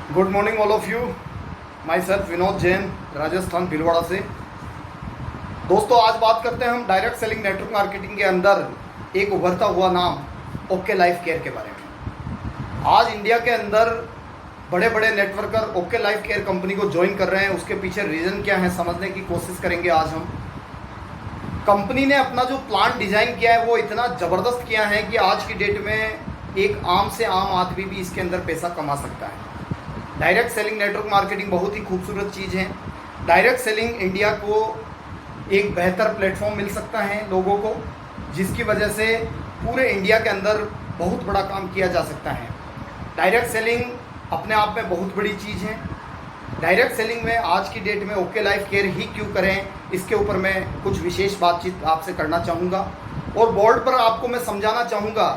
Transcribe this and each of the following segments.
Good morning all of you. My self Vinod Jain, Rajasthan Bhilwara से। दोस्तों, आज बात करते हैं हम डायरेक्ट सेलिंग नेटवर्क मार्केटिंग के अंदर एक उभरता हुआ नाम ओके लाइफ केयर के बारे में। आज इंडिया के अंदर बड़े बड़े networker okay life care company को ज्वाइन कर रहे हैं। उसके पीछे रीज़न क्या है समझने की कोशिश करेंगे आज हम। कंपनी ने अपना जो प्लान डिज़ाइन किया है वो इतना ज़बरदस्त किया है कि आज की डेट में एक आम से आम आदमी भी इसके अंदर पैसा कमा सकता है। डायरेक्ट सेलिंग नेटवर्क मार्केटिंग बहुत ही खूबसूरत चीज़ है। डायरेक्ट सेलिंग इंडिया को एक बेहतर प्लेटफॉर्म मिल सकता है लोगों को, जिसकी वजह से पूरे इंडिया के अंदर बहुत बड़ा काम किया जा सकता है। डायरेक्ट सेलिंग अपने आप में बहुत बड़ी चीज़ है। डायरेक्ट सेलिंग में आज की डेट में ओके लाइफ केयर ही क्यों करें, इसके ऊपर मैं कुछ विशेष बातचीत आपसे करना चाहूँगा और बोर्ड पर आपको मैं समझाना चाहूँगा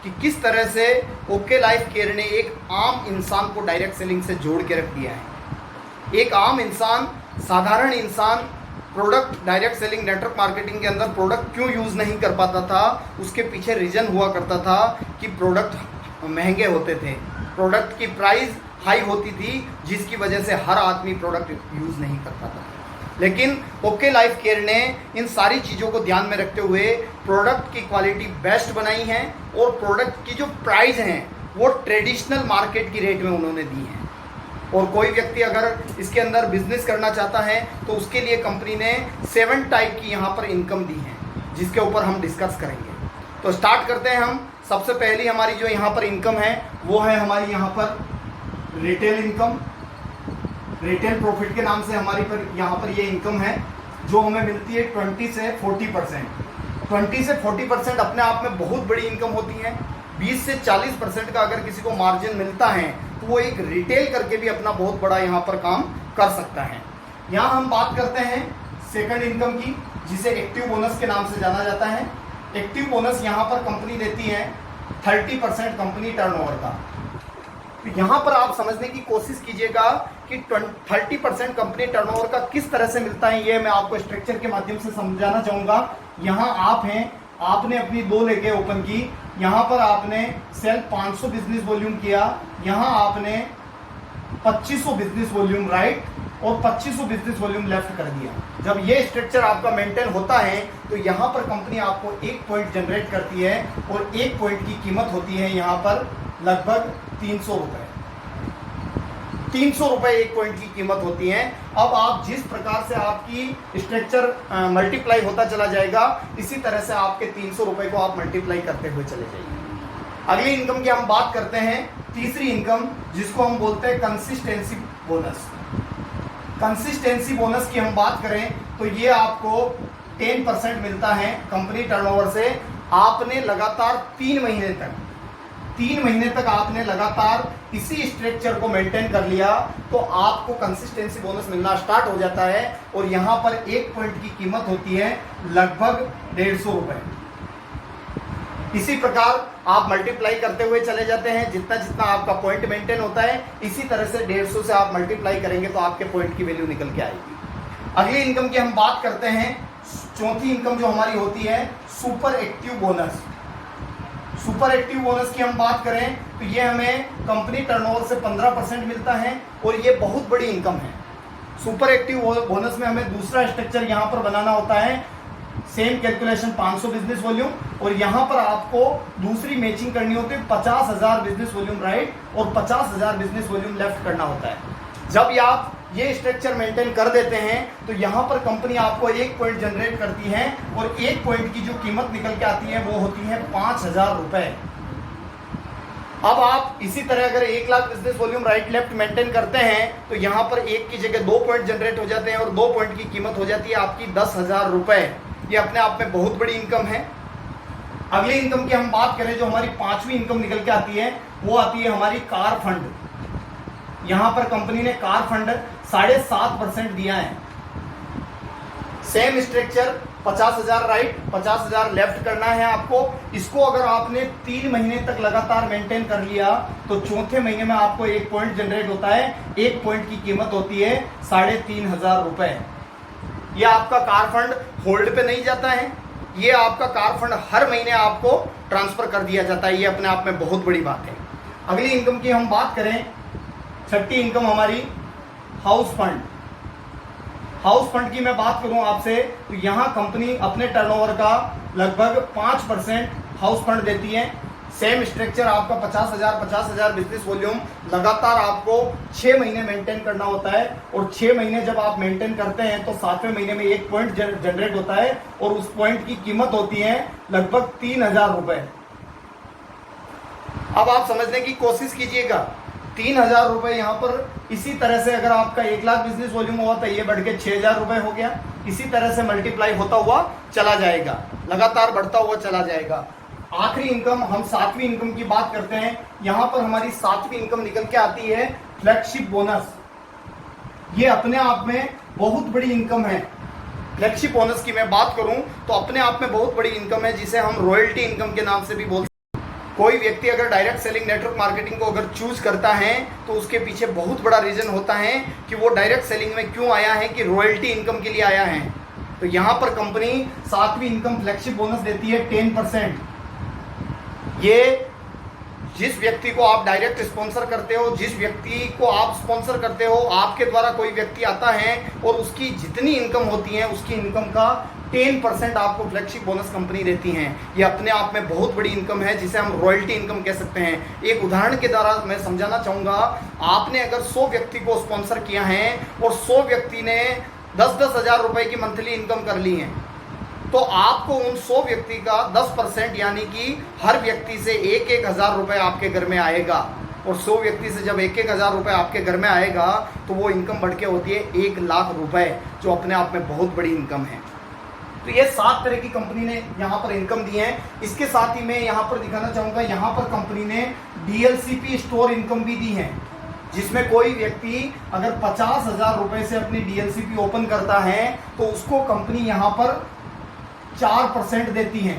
कि किस तरह से ओके लाइफ केयर ने एक आम इंसान को डायरेक्ट सेलिंग से जोड़ के रख दिया है। एक आम इंसान, साधारण इंसान product direct selling network marketing के अंदर प्रोडक्ट क्यों यूज़ नहीं कर पाता था, उसके पीछे रीज़न हुआ करता था कि प्रोडक्ट महंगे होते थे, प्रोडक्ट की प्राइस हाई होती थी, जिसकी वजह से हर आदमी प्रोडक्ट यूज़ नहीं कर पाता था। लेकिन ओके लाइफ केयर ने इन सारी चीज़ों को ध्यान में रखते हुए प्रोडक्ट की क्वालिटी बेस्ट बनाई है और प्रोडक्ट की जो प्राइस हैं वो ट्रेडिशनल मार्केट की रेट में उन्होंने दी है। और कोई व्यक्ति अगर इसके अंदर बिजनेस करना चाहता है तो उसके लिए कंपनी ने 7 टाइप की यहाँ पर इनकम दी है, जिसके ऊपर हम डिस्कस करेंगे। तो स्टार्ट करते हैं हम। सबसे पहली हमारी जो यहाँ पर इनकम है वो है हमारी यहाँ पर रिटेल इनकम। रिटेल प्रॉफिट के नाम से हमारी पर यहाँ पर ये इनकम है जो हमें मिलती है 20 से 40%। 20 से 40% अपने आप में बहुत बड़ी इनकम होती है। 20 से 40% का अगर किसी को मार्जिन मिलता है तो वो एक रिटेल करके भी अपना बहुत बड़ा यहाँ पर काम कर सकता है। यहाँ हम बात करते हैं सेकंड इनकम की, जिसे एक्टिव बोनस के नाम से जाना जाता है। एक्टिव बोनस यहाँ पर कंपनी देती है 30% कंपनी टर्नओवर का। तो यहाँ पर आप समझने की कोशिश कीजिएगा कि 30% कंपनी टर्नओवर का किस तरह से मिलता है, ये मैं आपको स्ट्रक्चर के माध्यम से समझाना चाहूँगा। यहाँ आप हैं, आपने अपनी 2 लेके ओपन की, यहाँ पर आपने सेल 500 बिजनेस वॉल्यूम किया, यहाँ आपने 2500 बिजनेस वॉल्यूम राइट और 2500 बिजनेस वॉल्यूम लेफ्ट कर दिया। जब ये स्ट्रक्चर आपका मेंटेन होता है तो यहाँ पर कंपनी आपको 1 पॉइंट जनरेट करती है और 1 पॉइंट की कीमत होती है यहाँ पर लगभग 300 रुपये। 300 रुपये 1 पॉइंट की कीमत होती है। अब आप जिस प्रकार से आपकी स्ट्रक्चर मल्टीप्लाई होता चला जाएगा, इसी तरह से आपके 300 रुपये को आप मल्टीप्लाई करते हुए चले जाइए। अगली इनकम की हम बात करते हैं, तीसरी इनकम, जिसको हम बोलते हैं कंसिस्टेंसी बोनस। कंसिस्टेंसी बोनस की हम बात करें तो ये आपको 10% मिलता है कंपनी टर्नओवर से। आपने लगातार 3 महीने तक आपने लगातार इसी स्ट्रक्चर को मेंटेन कर लिया तो आपको कंसिस्टेंसी बोनस मिलना स्टार्ट हो जाता है और यहाँ पर 1 पॉइंट की कीमत होती है लगभग 150 रुपये। इसी प्रकार आप मल्टीप्लाई करते हुए चले जाते हैं, जितना जितना आपका पॉइंट मेंटेन होता है, इसी तरह से 150 से आप मल्टीप्लाई करेंगे तो आपके पॉइंट की वैल्यू निकल के आएगी। अगली इनकम की हम बात करते हैं, चौथी इनकम जो हमारी होती है super active bonus. Super active bonus की हम बात करें तो ये हमें कंपनी टर्नओवर से 15% मिलता है और ये बहुत बड़ी इनकम है। सुपर एक्टिव बोनस में हमें दूसरा स्ट्रक्चर यहाँ पर बनाना होता है, सेम कैलकुलेशन 500 बिजनेस वॉल्यूम, और यहाँ पर आपको दूसरी मैचिंग करनी होती है 50,000 बिजनेस वॉल्यूम राइट और 50,000 बिजनेस वॉल्यूम लेफ्ट करना होता है। जब आप ये स्ट्रक्चर मेंटेन कर देते हैं तो यहाँ पर कंपनी आपको 1 पॉइंट जनरेट करती है और 1 पॉइंट की जो कीमत निकल के आती है वो होती है 5,000 रुपये। अब आप इसी तरह अगर 1 lakh business volume right left maintain करते हैं तो यहाँ पर 1 की जगह 2 पॉइंट जनरेट हो जाते हैं और 2 पॉइंट की कीमत हो जाती है आपकी 10,000 रुपये। ये अपने आप में बहुत बड़ी इनकम है। अगली इनकम की हम बात करें, जो हमारी 5वीं इनकम निकल के आती है वो आती है हमारी कार फंड। यहाँ पर कंपनी ने कार फंड 7.5% दिया है। सेम स्ट्रक्चर 50,000 राइट 50,000 लेफ्ट करना है आपको। इसको अगर आपने 3 महीने तक लगातार मेंटेन कर लिया तो चौथे महीने में आपको 1 पॉइंट जनरेट होता है। 1 पॉइंट की कीमत होती है 3,500 रुपये। ये आपका कार फंड होल्ड पे नहीं जाता है, ये आपका कार फंड हर महीने आपको ट्रांसफर कर दिया जाता है। ये अपने आप में बहुत बड़ी बात है। अगली इनकम की हम बात करें, छठी इनकम हमारी हाउस फंड। हाउस फंड की मैं बात करूं आपसे तो यहां कंपनी अपने टर्नओवर का लगभग 5% हाउस फंड देती है। सेम स्ट्रक्चर आपका 50,000 बिजनेस वॉल्यूम लगातार आपको 6 महीने मेंटेन करना होता है, और 6 महीने जब आप मेंटेन करते हैं तो 7वें महीने में एक पॉइंट जनरेट होता है, और उस पॉइंट की कीमत होती है लगभग 3,000 रुपए। अब आप समझने की कोशिश कीजिएगा, 3,000 रुपए यहाँ पर इसी तरह से अगर आपका 1 लाख बिजनेस वॉल्यूम हुआ तो ये बढ़ के 6,000 रुपए हो गया। इसी तरह से मल्टीप्लाई होता हुआ चला जाएगा, लगातार बढ़ता हुआ चला जाएगा। आखिरी इनकम, हम 7वीं इनकम की बात करते हैं। यहां पर हमारी 7वीं इनकम निकल के आती है फ्लैगशिप बोनस। ये अपने आप में बहुत बड़ी इनकम है। फ्लैगशिप बोनस की मैं बात करूं तो अपने आप में बहुत बड़ी इनकम है, जिसे हम रॉयल्टी इनकम के नाम से भी बोलते हैं। कोई व्यक्ति अगर डायरेक्ट सेलिंग नेटवर्क मार्केटिंग को अगर चूज करता है तो उसके पीछे बहुत बड़ा रीजन होता है कि वो डायरेक्ट सेलिंग में क्यों आया है, कि रॉयल्टी इनकम के लिए आया है। तो यहां पर कंपनी 7वीं इनकम फ्लैगशिप बोनस देती है 10%। ये जिस व्यक्ति को आप डायरेक्ट स्पॉन्सर करते हो, जिस व्यक्ति को आप स्पॉन्सर करते हो, आपके द्वारा कोई व्यक्ति आता है और उसकी जितनी इनकम होती है उसकी इनकम का 10% आपको फ्लैगशिप बोनस कंपनी देती है। ये अपने आप में बहुत बड़ी इनकम है, जिसे हम रॉयल्टी इनकम कह सकते हैं। एक उदाहरण के द्वारा मैं समझाना चाहूँगा, आपने अगर 100 व्यक्ति को स्पॉन्सर किया है और 100 व्यक्ति ने 10-10 हज़ार रुपए की मंथली इनकम कर ली है, तो आपको उन 100 व्यक्ति का 10% यानी कि हर व्यक्ति से 1-1 हज़ार रुपए आपके घर में आएगा। और 100 व्यक्ति से जब 1-1 हज़ार रुपए आपके घर में आएगा तो वो इनकम बढ़ के होती है 1 लाख रुपए, जो अपने आप में बहुत बड़ी इनकम है। तो ये 7 तरह की कंपनी ने यहाँ पर इनकम दी है। इसके साथ ही मैं यहाँ पर दिखाना चाहूँगा, यहाँ पर कंपनी ने DLCP स्टोर इनकम भी दी है, जिसमें कोई व्यक्ति अगर 50,000 रुपए से अपनी DLCP ओपन करता है तो उसको कंपनी यहाँ पर 4% देती है।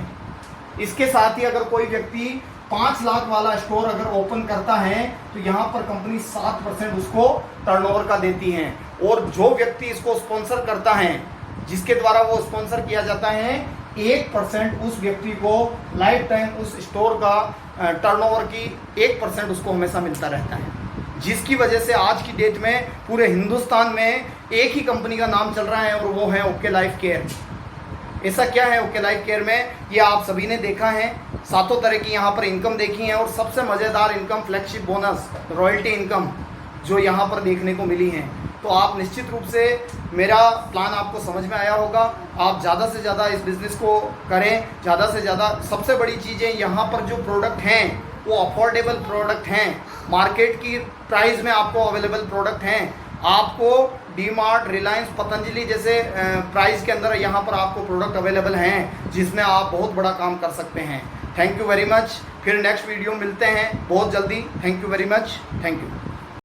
इसके साथ ही अगर कोई व्यक्ति 5 लाख वाला स्टोर अगर ओपन करता है तो यहाँ पर कंपनी 7% उसको टर्नओवर का देती है। और जो व्यक्ति इसको स्पॉन्सर करता है, जिसके द्वारा वो स्पॉन्सर किया जाता है, 1% उस व्यक्ति को लाइफ टाइम उस स्टोर का टर्नओवर की 1% उसको हमेशा मिलता रहता है। जिसकी वजह से आज की डेट में पूरे हिंदुस्तान में एक ही कंपनी का नाम चल रहा है और वो है ओके लाइफ केयर। ऐसा क्या है ओके लाइफ केयर में, ये आप सभी ने देखा है। 7 तरह की यहाँ पर इनकम देखी है, और सबसे मज़ेदार income flagship bonus, royalty income जो यहाँ पर देखने को मिली है। तो आप निश्चित रूप से, मेरा प्लान आपको समझ में आया होगा। आप ज़्यादा से ज़्यादा इस बिज़नेस को करें, ज़्यादा से ज़्यादा। सबसे बड़ी चीज़ें यहाँ पर जो प्रोडक्ट हैं वो अफोर्डेबल प्रोडक्ट हैं, मार्केट की प्राइस में आपको अवेलेबल प्रोडक्ट हैं। आपको डीमार्ट, रिलायंस, पतंजलि जैसे प्राइस के अंदर यहाँ पर आपको प्रोडक्ट अवेलेबल हैं, जिसमें आप बहुत बड़ा काम कर सकते हैं। Thank you very much. फिर नेक्स्ट वीडियो मिलते हैं बहुत जल्दी। Thank you very much. Thank you.